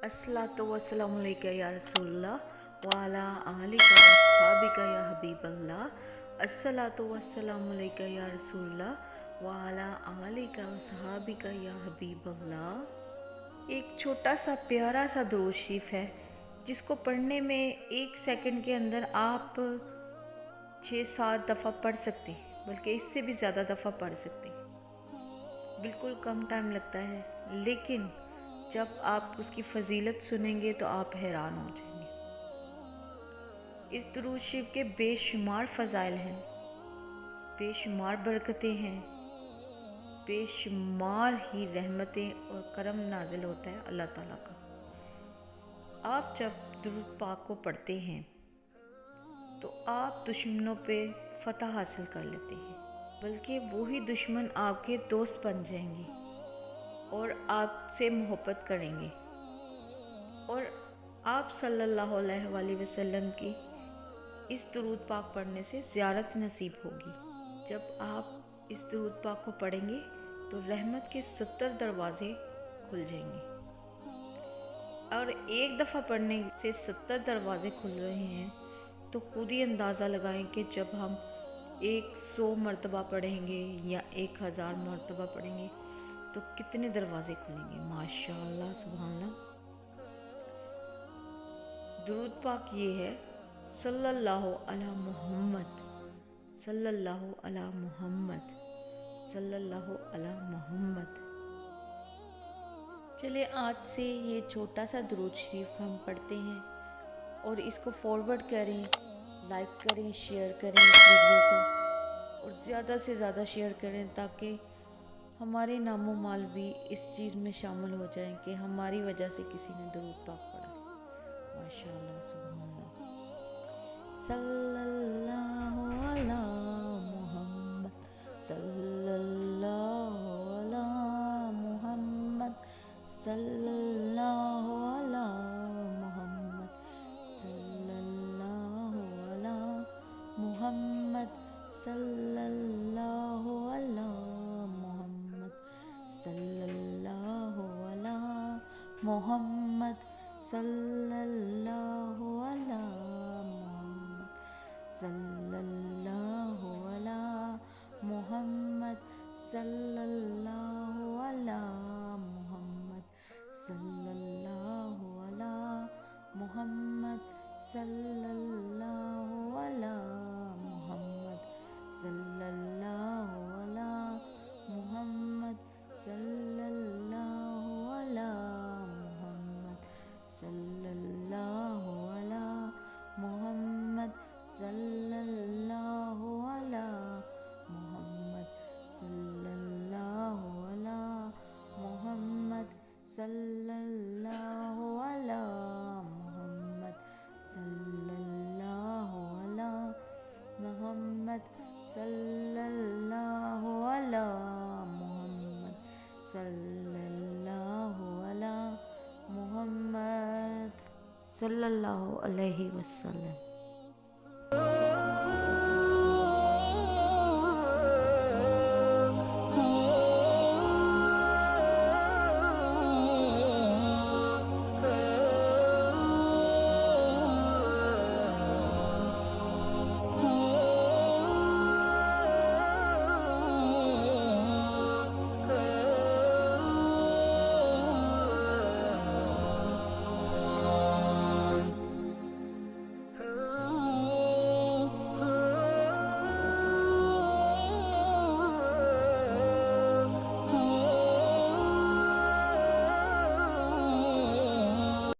अस्सलातु वस्सलामु अलैका या रसूलल्लाह वाला आलिका वसहाबिका या हबीबल्लाह। अस्सलातु वस्सलामु अलैका या रसूलल्लाह वाला आलिका वसहाबिका या हबीबल्लाह। एक छोटा सा प्यारा सा दुरूद शरीफ है जिसको पढ़ने में 1 सेकंड के अंदर आप 6-7 दफ़ा पढ़ सकते हैं, बल्कि इससे भी ज़्यादा दफ़ा पढ़ सकते हैं। बिल्कुल कम टाइम लगता है, लेकिन जब आप उसकी फ़जीलत सुनेंगे तो आप हैरान हो जाएंगे। इस दुरूद शरीफ के बेशुमार फ़ज़ाइल हैं, बेशुमार बरकतें हैं, बेशुमार ही रहमतें और करम नाजिल होता है अल्लाह ताला का। आप जब दुरूद पाक को पढ़ते हैं तो आप दुश्मनों पे फ़तह हासिल कर लेते हैं, बल्कि वही दुश्मन आपके दोस्त बन जाएंगे और आपसे मोहब्बत करेंगे, और आप सल्लल्लाहु अलैहि वसल्लम की इस दुरूद पाक पढ़ने से ज़ियारत नसीब होगी। जब आप इस दुरूद पाक को पढ़ेंगे तो रहमत के 70 दरवाज़े खुल जाएंगे, और एक दफ़ा पढ़ने से 70 दरवाज़े खुल रहे हैं तो खुद ही अंदाज़ा लगाएं कि जब हम 100 मरतबा पढ़ेंगे या 1000 मरतबा पढ़ेंगे तो कितने दरवाजे खुलेंगे। माशाअल्लाह सुभानअल्लाह। दुरूद पाक ये है, सल्लल्लाहु अला मुहम्मद, सल्लल्लाहु अला मुहम्मद, सल्लल्लाहु अला मुहम्मद। चलिए आज से ये छोटा सा दुरूद शरीफ हम पढ़ते हैं और इसको फॉरवर्ड करें, लाइक करें, शेयर करें इस वीडियो को, और ज़्यादा से ज़्यादा शेयर करें ताकि हमारे नामो माल भी इस चीज़ में शामिल हो जाएं कि हमारी वजह से किसी ने दुरूद पाक पढ़ा। माशाअल्लाह सुभानअल्लाह। सल्लल्लाहु अला मुहम्मद, सल्लल्लाहु अला मुहम्मद, सल्लल्लाहु अला मुहम्मद, सल्लल्लाहु अला मुहम्मद, सल्लल्लाहु अला सल्लल्लाहु अला मुहम्मद, सल्लल्लाहु अला मुहम्मद, सल्लल्लाहु अला मुहम्मद, सल्लल्लाहु अला मुहम्मद, सल्लल्लाहु अला मुहम्मद, सल्लल्लाहु अला मुहम्मद, सल्लल्लाहु अला मुहम्मद, सल्लल्लाहु अला मुहम्मद, सल्लल्लाहु अला मुहम्मद, सल्लल्लाहु अला मुहम्मद, सल्लल्लाहु अला मुहम्मद, सल्लल्लाहु अला मुहम्मद, सल्लल्लाहु अला मुहम्मद, सल्लल्लाहु अला मुहम्मद, सल्लल्लाहु अला मुहम्मद, सल्लल्लाहु अलैहि वसल्लम।